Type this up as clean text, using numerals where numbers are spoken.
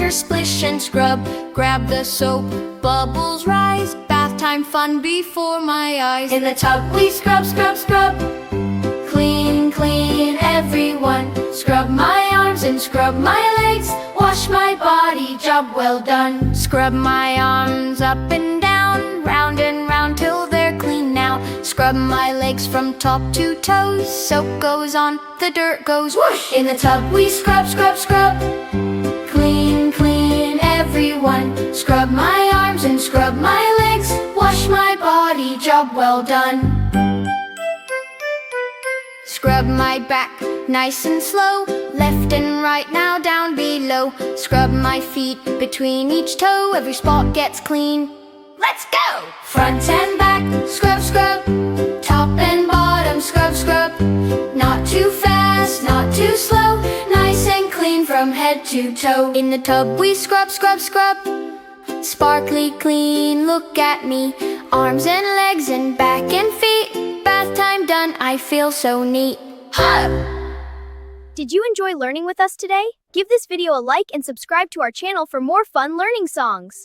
water, splish and scrub. Grab the soap, bubbles rise. Bath time fun before my eyes. In the tub we scrub, scrub, scrub. Clean, clean, everyone. Scrub my arms and scrub my legs. Wash my body, job well done. Scrub my arms up and down, round and round till they're clean now. Scrub my legs from top to toes. Soap goes on, the dirt goes whoosh. In the tub we scrub, scrub, scrub. Clean, clean, everyone. Scrub my arms and scrub my legs. Wash my body, job well done. Scrub my back, nice and slow. Left and right, now down below. Scrub my feet between each toe. Every spot gets clean. Let's go! Front and back, scrub, scrub. Top and bottom, scrub, scrub. Not too fast, not too slow. Nice and clean from head to toe. In the tub we scrub, scrub, scrub. Sparkly clean, look at me. Arms and legs and back and feet. Bath time done, I feel so neat. Hug! Did you enjoy learning with us today? Give this video a like and subscribe to our channel for more fun learning songs.